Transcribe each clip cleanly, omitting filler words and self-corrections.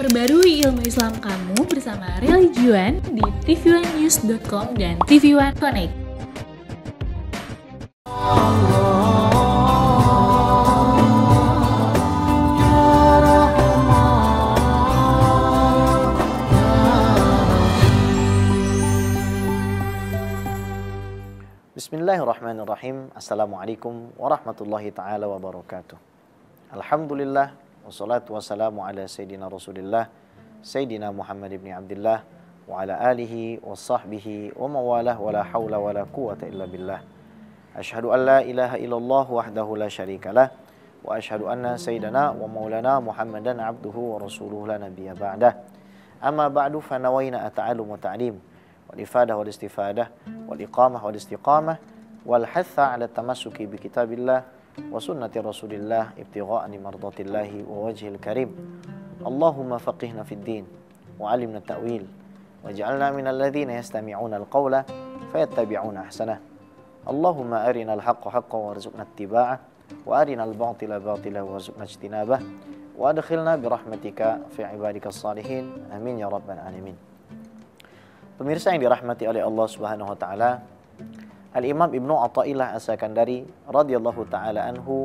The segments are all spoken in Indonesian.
Perbarui ilmu Islam kamu bersama Religion di tv1news.com dan TV1 Connect. Bismillahirrahmanirrahim. Assalamualaikum warahmatullahi ta'ala wabarakatuh. Alhamdulillah, wassalatu wassalamu ala Sayyidina Rasulillah, Sayyidina Muhammad ibn Abdullah, wa ala alihi wa sahbihi wa mawalah, wa la hawla wa la quwata illa billah. Ashhadu an la ilaha illallah wahdahu la syarikalah, wa ashhadu anna Sayyidina wa maulana Muhammadan abduhu wa rasuluhu la nabiyya ba'dah. Amma ba'du fanawayna ata'alum wa ta'lim, wal ifadah wal istifadah, wal iqamah wal istiqamah, wal hatha ala tamassuki bi kitabillah wa sunnati rasulillah ibtigha'an mardatillahi wa wajhil karim. Allahumma faqihna fid din wa alimna ta'wil waj'alna minal ladzina yastami'una al-qawla fayattabi'una ahsanah. Allahumma arina al-haqqa haqqan warzuqna ittiba'ah wa arina al-batila batila warzuqna ijtinabah wa adkhilna bi rahmatika fi ibadikas salihin. Amin ya rabbal alamin. Pemirsa yang dirahmati oleh Allah Subhanahu wa taala, Al-Imam Ibnu Athaillah As-Sakandari radhiyallahu taala anhu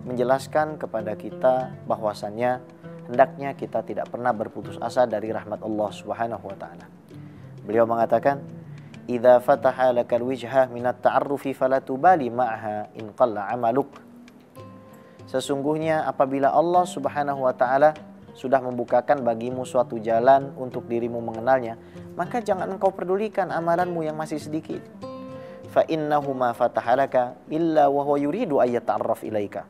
menjelaskan kepada kita bahwasannya hendaknya kita tidak pernah berputus asa dari rahmat Allah Subhanahu wa taala. Beliau mengatakan, "Idza fataha lakal wijhah minat ta'arrufi fala tubali ma'aha in qalla 'amaluk." Sesungguhnya apabila Allah Subhanahu wa taala sudah membukakan bagimu suatu jalan untuk dirimu mengenalnya, maka jangan engkau pedulikan amalanmu yang masih sedikit. Fa innahu ma fatahalaka illa wa huwa yuridu ay yata'arraf ilaika.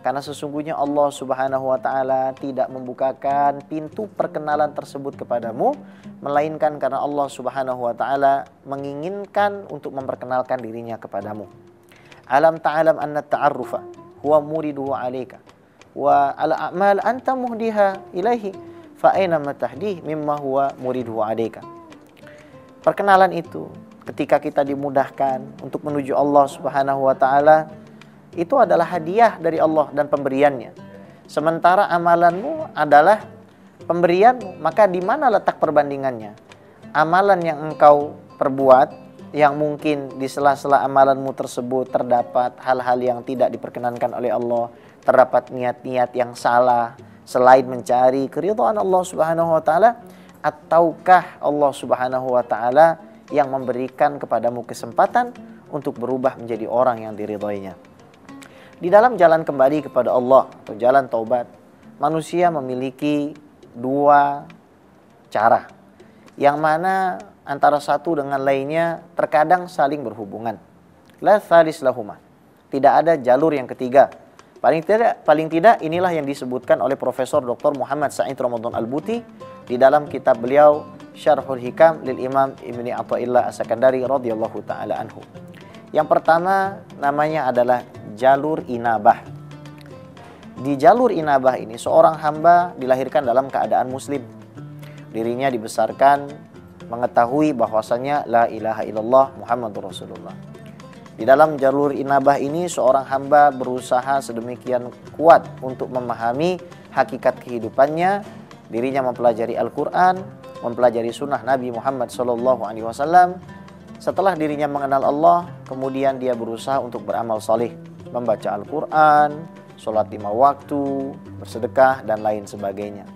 Karena sesungguhnya Allah Subhanahu wa taala tidak membukakan pintu perkenalan tersebut kepadamu melainkan karena Allah Subhanahu wa taala menginginkan untuk memperkenalkan dirinya kepadamu. Alam ta'lam anna ta'arrufa huwa muriduhu 'alaika wa ala a'mal anta muhdiha ilaihi fa aina ma tahdih mimma huwa muriduhu 'alaika. Perkenalan itu ketika kita dimudahkan untuk menuju Allah Subhanahu wa taala, itu adalah hadiah dari Allah dan pemberiannya. Sementara amalanmu adalah pemberianmu, maka di mana letak perbandingannya? Amalan yang engkau perbuat, yang mungkin di sela-sela amalanmu tersebut terdapat hal-hal yang tidak diperkenankan oleh Allah, terdapat niat-niat yang salah selain mencari keridhaan Allah Subhanahu wa taala, ataukah Allah Subhanahu wa taala yang memberikan kepadamu kesempatan untuk berubah menjadi orang yang diridhoinya. Di dalam jalan kembali kepada Allah atau jalan taubat, manusia memiliki dua cara, yang mana antara satu dengan lainnya terkadang saling berhubungan. La tsalis lahuma. Tidak ada jalur yang ketiga. Paling tidak inilah yang disebutkan oleh Profesor Dr. Muhammad Sa'id Ramadan Al-Buti di dalam kitab beliau Syarhul Hikam lil Imam Ibnu Athaillah As-Sakandari radhiyallahu taala anhu. Yang pertama namanya adalah jalur inabah. Di jalur inabah ini seorang hamba dilahirkan dalam keadaan muslim. Dirinya dibesarkan mengetahui bahwasanya la ilaha illallah Muhammadur Rasulullah. Di dalam jalur inabah ini seorang hamba berusaha sedemikian kuat untuk memahami hakikat kehidupannya. Dirinya mempelajari Al-Quran, mempelajari sunnah Nabi Muhammad SAW. Setelah dirinya mengenal Allah, kemudian dia berusaha untuk beramal salih, membaca Al-Quran, sholat 5 waktu, bersedekah, dan lain sebagainya.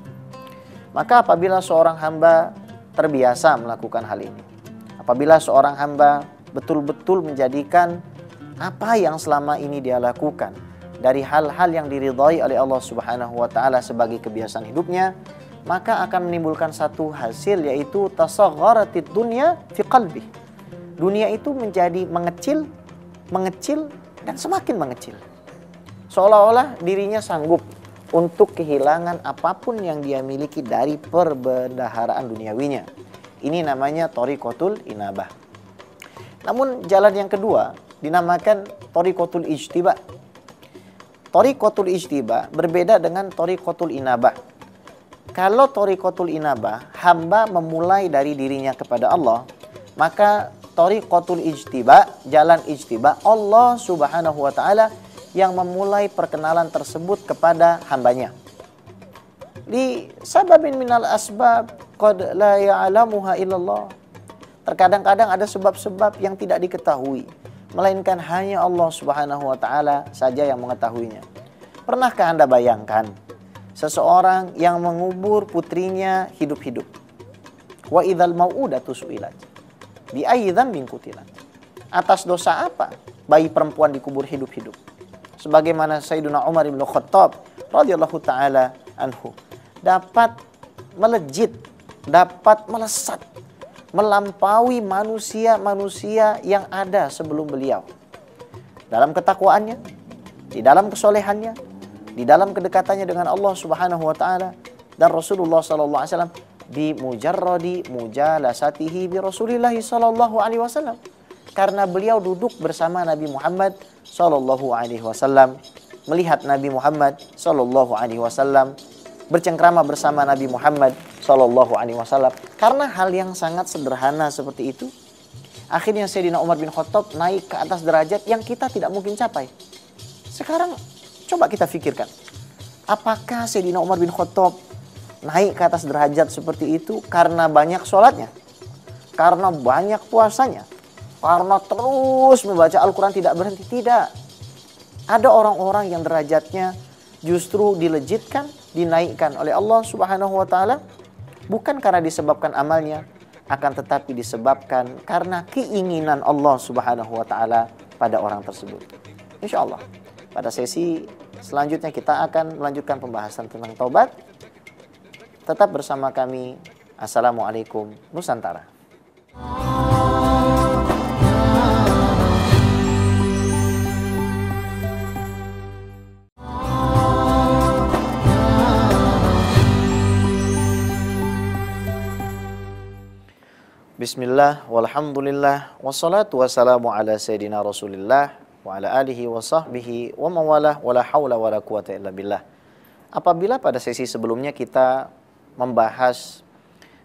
Maka apabila seorang hamba terbiasa melakukan hal ini, apabila seorang hamba betul-betul menjadikan apa yang selama ini dia lakukan dari hal-hal yang diridhai oleh Allah Subhanahu wa taala sebagai kebiasaan hidupnya, maka akan menimbulkan satu hasil, yaitu tasagharatid dunya fi qalbi. Dunia itu menjadi mengecil dan semakin mengecil. Seolah-olah dirinya sanggup untuk kehilangan apapun yang dia miliki dari perbendaharaan duniawinya. Ini namanya thariqatul inabah. Namun jalan yang kedua dinamakan thariqatul ijtiba. Thariqatul ijtiba berbeda dengan thariqatul inabah. Kalau thariqatul inabah, hamba memulai dari dirinya kepada Allah, maka thariqatul ijtiba, jalan ijtiba, Allah Subhanahu wa taala yang memulai perkenalan tersebut kepada hambanya. li sababin minal asbab qad la ya'lamuha illallah. Terkadang-kadang ada sebab-sebab yang tidak diketahui, melainkan hanya Allah Subhanahu wa taala saja yang mengetahuinya. Pernahkah Anda bayangkan seseorang yang mengubur putrinya hidup-hidup? Wa idzal mau'udatu su'ilat bi ayyi dzambin qutilat. Atas dosa apa bayi perempuan dikubur hidup-hidup? Sebagaimana Sayyidina Umar bin Khattab radhiyallahu taala anhu dapat melejit, dapat melesat, melampaui manusia-manusia yang ada sebelum beliau. Dalam ketakwaannya, di dalam kesolehannya, di dalam kedekatannya dengan Allah Subhanahu wa taala dan Rasulullah sallallahu alaihi wasallam, bi mujarradi mujalasatihi bi Rasulillah sallallahu alaihi wasallam. Karena beliau duduk bersama Nabi Muhammad sallallahu alaihi wasallam, melihat Nabi Muhammad sallallahu alaihi wasallam, bercengkrama bersama Nabi Muhammad sallallahu alaihi wasallam. Karena hal yang sangat sederhana seperti itu, akhirnya Sayyidina Umar bin Khattab naik ke atas derajat yang kita tidak mungkin capai. Sekarang coba kita pikirkan, apakah Sayyidina Umar bin Khattab naik ke atas derajat seperti itu karena banyak sholatnya, karena banyak puasanya, karena terus membaca Al-Quran tidak berhenti? Tidak. Ada orang-orang yang derajatnya justru dilejitkan, dinaikkan oleh Allah Subhanahu wa taala bukan karena disebabkan amalnya, akan tetapi disebabkan karena keinginan Allah Subhanahu wa taala pada orang tersebut. Insyaallah pada sesi selanjutnya kita akan melanjutkan pembahasan tentang taubat. Tetap bersama kami. Assalamualaikum Nusantara. Bismillah, walhamdulillah, wassalatu wassalamu ala sayyidina Rasulillah wa ala alihi wa sahbihi wa mawalah wa la hawla wa la quwata illa billah. Apabila pada sesi sebelumnya kita membahas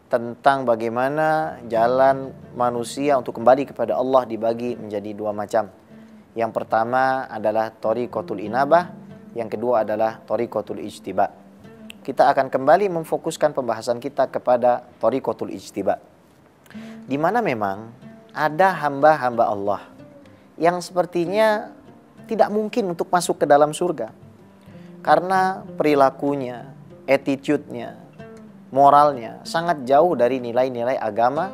tentang bagaimana jalan manusia untuk kembali kepada Allah dibagi menjadi dua macam. Yang pertama adalah thariqatul inabah, yang kedua adalah thariqatul ijtiba. Kita akan kembali memfokuskan pembahasan kita kepada thariqatul ijtiba, di mana memang ada hamba-hamba Allah yang sepertinya tidak mungkin untuk masuk ke dalam surga karena perilakunya, attitude-nya, moralnya sangat jauh dari nilai-nilai agama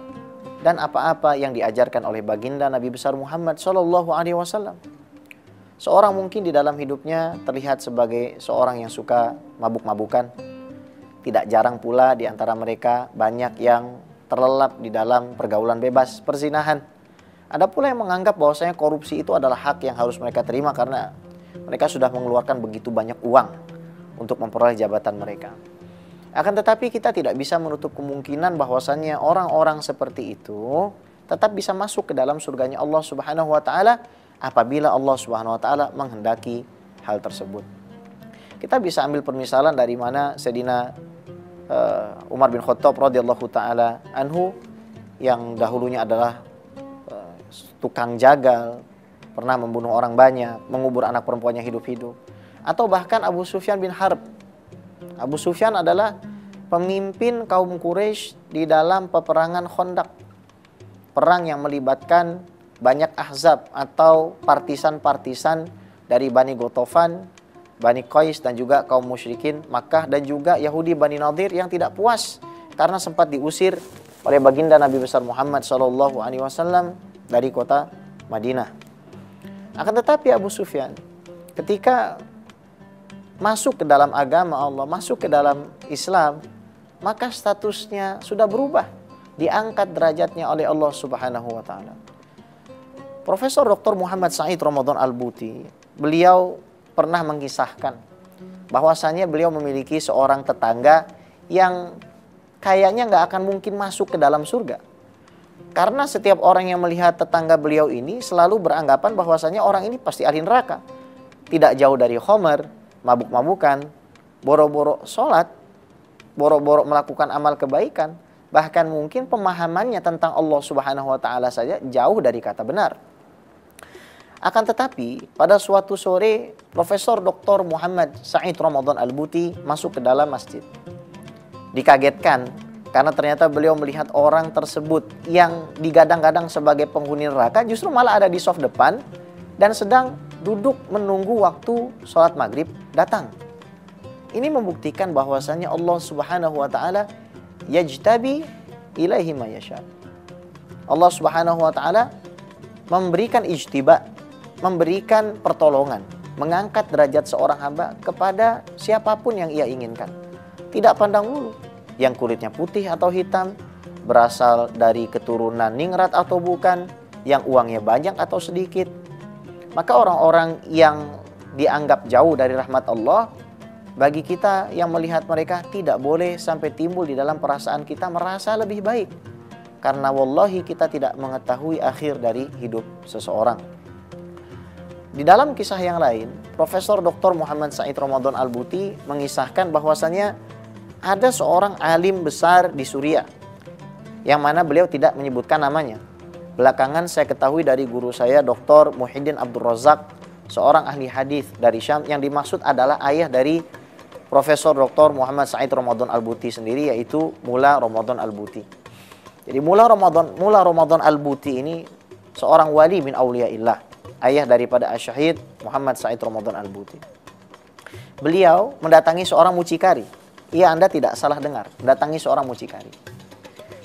dan apa-apa yang diajarkan oleh baginda Nabi besar Muhammad sallallahu alaihi wasallam. Seorang mungkin di dalam hidupnya terlihat sebagai seorang yang suka mabuk-mabukan. Tidak jarang pula di antara mereka banyak yang terlelap di dalam pergaulan bebas, perzinahan. Ada pula yang menganggap bahwasanya korupsi itu adalah hak yang harus mereka terima karena mereka sudah mengeluarkan begitu banyak uang untuk memperoleh jabatan mereka. Akan tetapi kita tidak bisa menutup kemungkinan bahwasanya orang-orang seperti itu tetap bisa masuk ke dalam surganya Allah Subhanahu wa taala apabila Allah Subhanahu wa taala menghendaki hal tersebut. Kita bisa ambil permisalan dari mana Sayyidina Umar bin Khattab radhiyallahu taala anhu yang dahulunya adalah tukang jagal, pernah membunuh orang banyak, mengubur anak perempuannya hidup-hidup. Atau bahkan Abu Sufyan bin Harb. Abu Sufyan adalah pemimpin kaum Quraisy di dalam peperangan Khandaq. Perang yang melibatkan banyak ahzab atau partisan-partisan dari Bani Ghatafan, Bani Qais dan juga kaum musyrikin Makkah dan juga Yahudi Bani Nadir yang tidak puas karena sempat diusir oleh baginda Nabi besar Muhammad sallallahu alaihi wasallam dari kota Madinah. Akan tetapi Abu Sufyan ketika masuk ke dalam agama Allah, masuk ke dalam Islam, maka statusnya sudah berubah, diangkat derajatnya oleh Allah Subhanahu wa taala. Profesor Dr. Muhammad Said Ramadan Al-Buti, beliau pernah mengisahkan bahwasannya beliau memiliki seorang tetangga yang kayaknya nggak akan mungkin masuk ke dalam surga. Karena setiap orang yang melihat tetangga beliau ini selalu beranggapan bahwasannya orang ini pasti ahli neraka. Tidak jauh dari khamar, mabuk-mabukan, boro-boro sholat, boro-boro melakukan amal kebaikan, bahkan mungkin pemahamannya tentang Allah Subhanahu wa taala saja jauh dari kata benar. Akan tetapi pada suatu sore Profesor Dr. Muhammad Said Ramadan Al-Buti masuk ke dalam masjid. dikagetkan karena ternyata beliau melihat orang tersebut yang digadang-gadang sebagai penghuni neraka justru malah ada di saf depan dan sedang duduk menunggu waktu sholat maghrib datang. Ini membuktikan bahwasannya Allah Subhanahu wa taala yajtabi ilaihi ma yasha. Allah Subhanahu wa taala memberikan ijtiba, memberikan pertolongan, mengangkat derajat seorang hamba kepada siapapun yang ia inginkan. Tidak pandang bulu, yang kulitnya putih atau hitam, berasal dari keturunan ningrat atau bukan, yang uangnya banyak atau sedikit. Maka orang-orang yang dianggap jauh dari rahmat Allah, bagi kita yang melihat mereka tidak boleh sampai timbul di dalam perasaan kita merasa lebih baik. Karena wallahi kita tidak mengetahui akhir dari hidup seseorang. Di dalam kisah yang lain, Profesor Dr. Muhammad Said Ramadan Al-Buti mengisahkan bahwasannya ada seorang alim besar di Suriah yang mana beliau tidak menyebutkan namanya. Belakangan saya ketahui dari guru saya Dr. Muhyiddin Abdul Razak, seorang ahli hadis dari Syam, yang dimaksud adalah ayah dari Profesor Dr. Muhammad Said Ramadan Al-Buti sendiri, yaitu Mula Ramadan Al-Buti. Jadi Mula Ramadan Al-Buti ini seorang wali min auliyaillah, ayah daripada Asy-Syahid Muhammad Said Ramadan Al-Buti. Beliau mendatangi seorang mucikari. Iya, Anda tidak salah dengar, mendatangi seorang mucikari.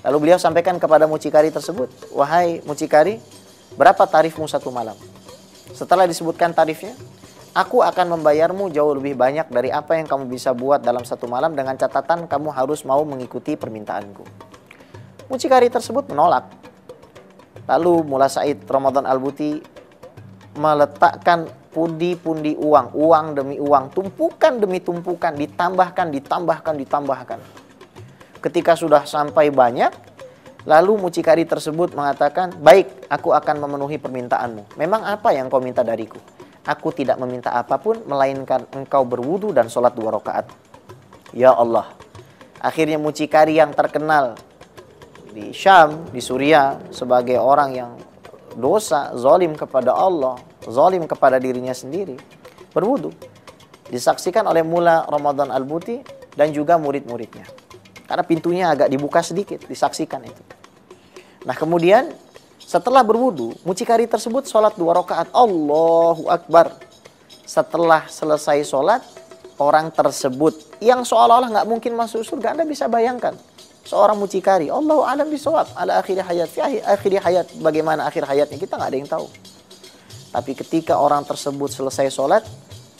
Lalu beliau sampaikan kepada mucikari tersebut, "Wahai mucikari, berapa tarifmu satu malam?" Setelah disebutkan tarifnya, "Aku akan membayarmu jauh lebih banyak dari apa yang kamu bisa buat dalam satu malam, dengan catatan kamu harus mau mengikuti permintaanku." Mucikari tersebut menolak. Lalu Mula Said Ramadan Al-Buti meletakkan pundi-pundi uang, uang demi uang, tumpukan demi tumpukan, ditambahkan. Ketika sudah sampai banyak, lalu mucikari tersebut mengatakan, "Baik, aku akan memenuhi permintaanmu. Memang apa yang kau minta dariku? Aku tidak meminta apapun, melainkan engkau berwudu dan sholat 2 rakaat." Ya Allah. Akhirnya mucikari yang terkenal di Syam, di Suriah, sebagai orang yang dosa, zalim kepada Allah, zalim kepada dirinya sendiri, berwudu. Disaksikan oleh Mula Ramadan Al-Buti dan juga murid-muridnya. Karena pintunya agak dibuka sedikit, disaksikan itu. Nah kemudian setelah berwudu, mucikari tersebut sholat 2 rakaat. Allahu Akbar. Setelah selesai sholat, orang tersebut yang seolah-olah nggak mungkin masuk surga, Anda bisa bayangkan. Seorang mucikari, Allahu a'lam bishawab, ala akhir hayat, fi akhir hayat, bagaimana akhir hayatnya kita nggak ada yang tahu. Tapi ketika orang tersebut selesai sholat,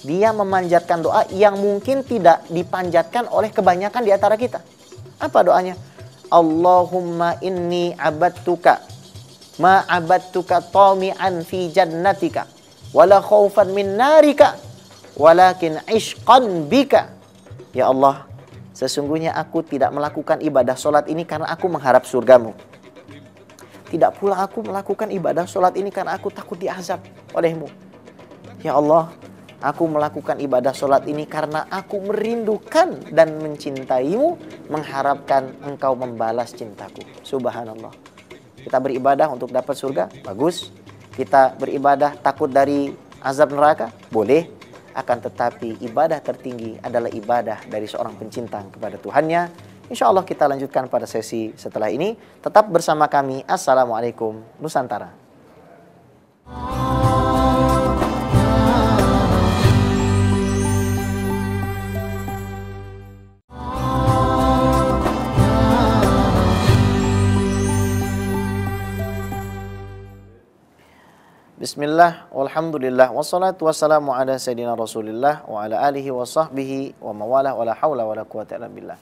dia memanjatkan doa yang mungkin tidak dipanjatkan oleh kebanyakan di antara kita. Apa doanya? Allahumma inni abadtuka ma abadtuka tami'an fi jannatika wala khaufan min narika walakin ishqan bika. Ya Allah, sesungguhnya aku tidak melakukan ibadah sholat ini karena aku mengharap surgamu. Tidak pula aku melakukan ibadah sholat ini karena aku takut diazab olehmu. Ya Allah, aku melakukan ibadah sholat ini karena aku merindukan dan mencintaimu, mengharapkan engkau membalas cintaku. Subhanallah. Kita beribadah untuk dapat surga, bagus. Kita beribadah takut dari azab neraka, boleh. Akan tetapi ibadah tertinggi adalah ibadah dari seorang pencinta kepada Tuhannya. Insya Allah kita lanjutkan pada sesi setelah ini. Tetap bersama kami. Assalamualaikum Nusantara. Bismillah, walhamdulillah, wassalatu wassalamu ala sayyidina Rasulillah wa ala alihi wa sahbihi wa mawalah wa la hawla wa la quwata illa billah.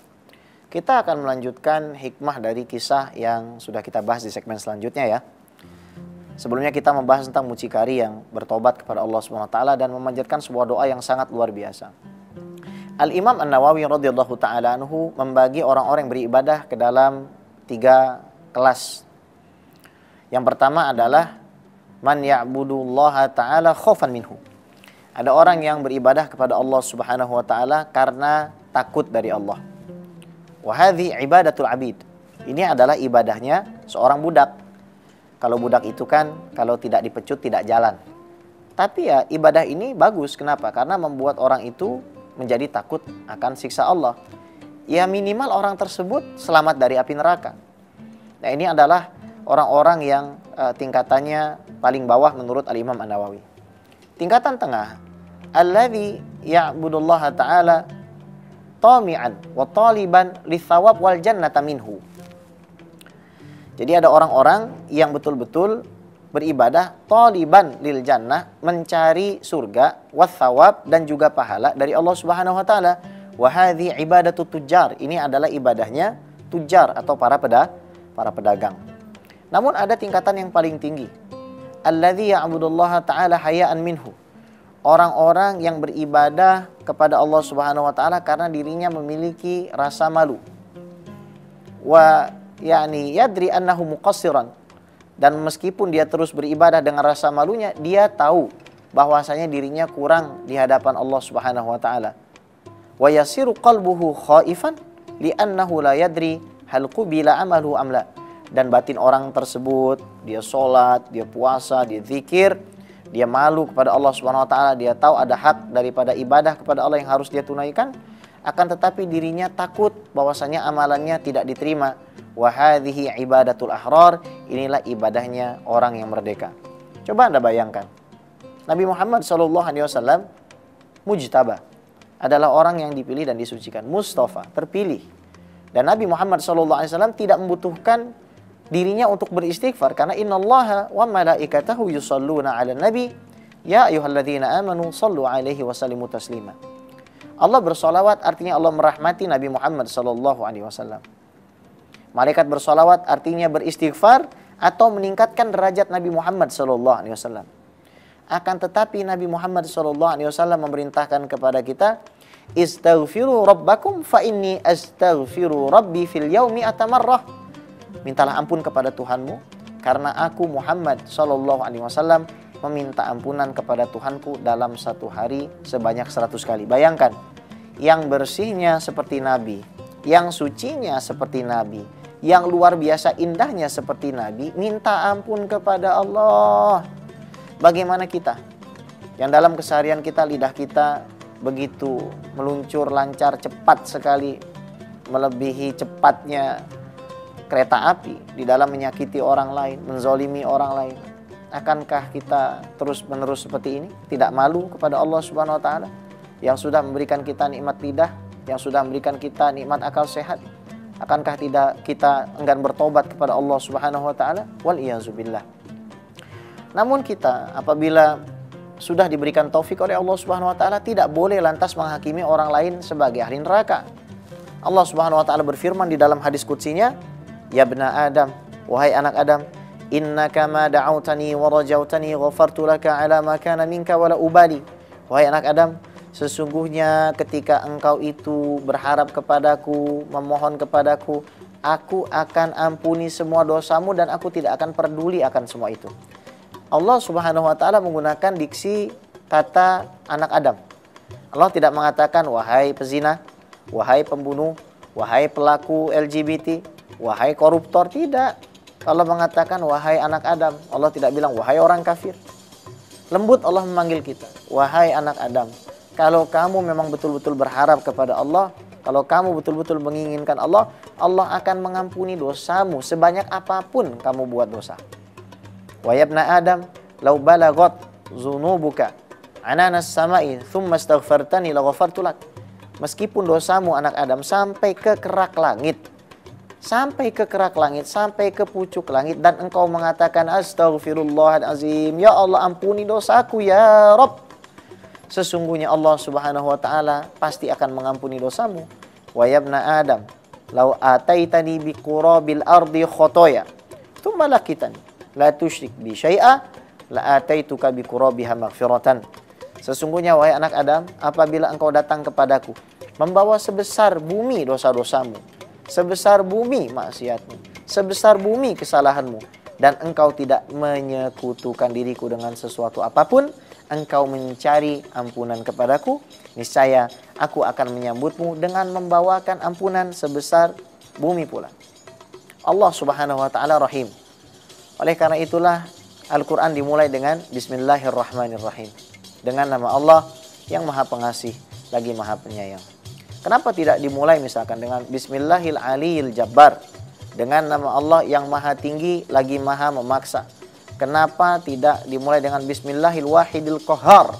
Kita akan melanjutkan hikmah dari kisah yang sudah kita bahas di segmen selanjutnya ya. Sebelumnya kita membahas tentang mucikari yang bertobat kepada Allah SWT dan memanjatkan sebuah doa yang sangat luar biasa. Al-Imam An-Nawawi radhiyallahu ta'ala anhu membagi orang-orang yang beribadah ke dalam 3 kelas. Yang pertama adalah man ya'budullaha ta'ala khaufan minhu. Ada orang yang beribadah kepada Allah Subhanahu wa taala karena takut dari Allah. Wa hadhi ibadatul abid. Ini adalah ibadahnya seorang budak. Kalau budak itu kan kalau tidak dipecut tidak jalan. Tapi ya ibadah ini bagus. Kenapa? Karena membuat orang itu menjadi takut akan siksa Allah. ya minimal orang tersebut selamat dari api neraka. Nah, ini adalah orang-orang yang tingkatannya paling bawah menurut Al-Imam An-Nawawi. Tingkatan tengah, alladzi ya'budullaha ta'ala tami'an wa taliban litsawab wal jannata minhu. Jadi ada orang-orang yang betul-betul beribadah taliban lil jannah, mencari surga, wathawab, dan juga pahala dari Allah Subhanahu wa taala. Wa hadhi ibadatu tujjar. Ini adalah ibadahnya tujjar atau para pedagang. Namun ada tingkatan yang paling tinggi. Alladzi ya'budullaha ta'ala haya'an minhu. Orang-orang yang beribadah kepada Allah Subhanahu wa taala karena dirinya memiliki rasa malu. Wa yadri annahu muqassiran. Dan meskipun dia terus beribadah dengan rasa malunya, dia tahu bahwasanya dirinya kurang di hadapan Allah Subhanahu wa taala. Wa yasiru qalbuhu khaifan li'annahu la yadri hal qubila amaluhu am la. Dan batin orang tersebut, dia sholat, dia puasa, dia zikir, dia malu kepada Allah Subhanahu wa taala, dia tahu ada hak daripada ibadah kepada Allah yang harus dia tunaikan, akan tetapi dirinya takut bahwasanya amalannya tidak diterima. Wa hadhihi ibadatul ahrar, inilah ibadahnya orang yang merdeka. Coba Anda bayangkan, Nabi Muhammad SAW mujtaba, adalah orang yang dipilih dan disucikan, mustafa, terpilih. Dan Nabi Muhammad SAW tidak membutuhkan dirinya untuk beristighfar, karena innallaha wa malaikatahu yusalluna 'alan nabi ya ayyuhalladzina amanu sallu 'alaihi wa sallimu taslima. Allah bersolawat artinya Allah merahmati Nabi Muhammad SAW. Malaikat bersolawat artinya beristighfar atau meningkatkan derajat Nabi Muhammad SAW. Akan tetapi Nabi Muhammad SAW memerintahkan kepada kita, istaghfiru rabbakum fa inni astaghfiru rabbi fil yaumi atamarrah. Mintalah ampun kepada Tuhanmu, karena aku Muhammad SAW meminta ampunan kepada Tuhanku dalam satu hari sebanyak 100 kali. Bayangkan, yang bersihnya seperti Nabi, yang sucinya seperti Nabi, yang luar biasa indahnya seperti Nabi, minta ampun kepada Allah. Bagaimana kita? Yang dalam keseharian kita, lidah kita begitu meluncur lancar, cepat sekali, melebihi cepatnya kereta api di dalam menyakiti orang lain, menzolimi orang lain. Akankah kita terus-menerus seperti ini? Tidak malu kepada Allah Subhanahu wa taala yang sudah memberikan kita nikmat lidah, yang sudah memberikan kita nikmat akal sehat? Akankah tidak kita enggan bertobat kepada Allah Subhanahu wa taala? Wal iyazubillah. Namun kita apabila sudah diberikan taufik oleh Allah Subhanahu wa taala, tidak boleh lantas menghakimi orang lain sebagai ahli neraka. Allah Subhanahu wa taala berfirman di dalam hadis qudsinya, ya bna Adam, wahai anak Adam, innaka ma da'autani wa rajautani ghafartu laka ala ma kana minka wala ubali. Wahai anak Adam, sesungguhnya ketika engkau itu berharap kepadaku, memohon kepadaku, aku akan ampuni semua dosamu dan aku tidak akan peduli akan semua itu. Allah Subhanahu wa taala menggunakan diksi kata anak Adam. Allah tidak mengatakan wahai pezina, wahai pembunuh, wahai pelaku LGBT, wahai koruptor, tidak. Allah mengatakan wahai anak Adam. Allah tidak bilang wahai orang kafir. Lembut Allah memanggil kita, wahai anak Adam. Kalau kamu memang betul-betul berharap kepada Allah, kalau kamu betul-betul menginginkan Allah, Allah akan mengampuni dosamu sebanyak apapun kamu buat dosa. Wa yabna Adam, law balagat dzunubuka ananas samai thumma astaghfartani laghafartu lak. Meskipun dosamu anak Adam sampai ke kerak langit, sampai ke kerak langit, sampai ke pucuk langit, dan engkau mengatakan astaghfirullahalazim, ya Allah ampuni dosaku ya Rabb, sesungguhnya Allah Subhanahu wa taala pasti akan mengampuni dosamu. Wa yabna Adam, law ataitani biqurabil ardi khotoya tsumma lakitani la tusyrik bi syai'a la ataituka biqurabiha maghfiratan. Sesungguhnya wahai anak Adam, apabila engkau datang kepadaku membawa sebesar bumi dosa-dosamu, sebesar bumi maksiatmu, sebesar bumi kesalahanmu, dan engkau tidak menyekutukan diriku dengan sesuatu apapun, engkau mencari ampunan kepadaku, niscaya aku akan menyambutmu dengan membawakan ampunan sebesar bumi pula. Allah Subhanahu wa taala Rahim. Oleh karena itulah Al-Quran dimulai dengan Bismillahirrahmanirrahim, dengan nama Allah yang Maha Pengasih lagi Maha Penyayang. Kenapa tidak dimulai misalkan dengan Bismillahil Aliyil Jabbar, dengan nama Allah yang maha tinggi lagi maha memaksa? Kenapa tidak dimulai dengan Bismillahil Wahidil Qahhar,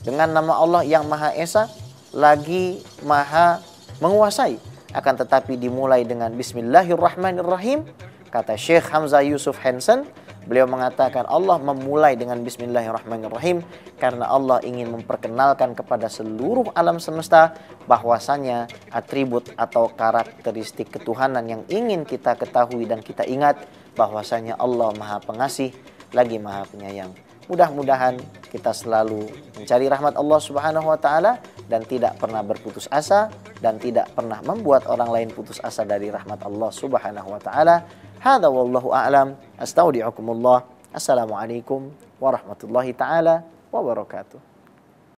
dengan nama Allah yang maha esa lagi maha menguasai? Akan tetapi dimulai dengan Bismillahirrahmanirrahim. Kata Syekh Hamzah Yusuf Hansen, beliau mengatakan Allah memulai dengan Bismillahirrahmanirrahim karena Allah ingin memperkenalkan kepada seluruh alam semesta bahwasanya atribut atau karakteristik ketuhanan yang ingin kita ketahui dan kita ingat, bahwasanya Allah maha pengasih lagi maha penyayang. Mudah-mudahan kita selalu mencari rahmat Allah Subhanahu wa taala dan tidak pernah berputus asa dan tidak pernah membuat orang lain putus asa dari rahmat Allah Subhanahu wa taala. Hadza wallahu a'lam. Astaudiukumullah. Assalamualaikum warahmatullahi taala wabarakatuh.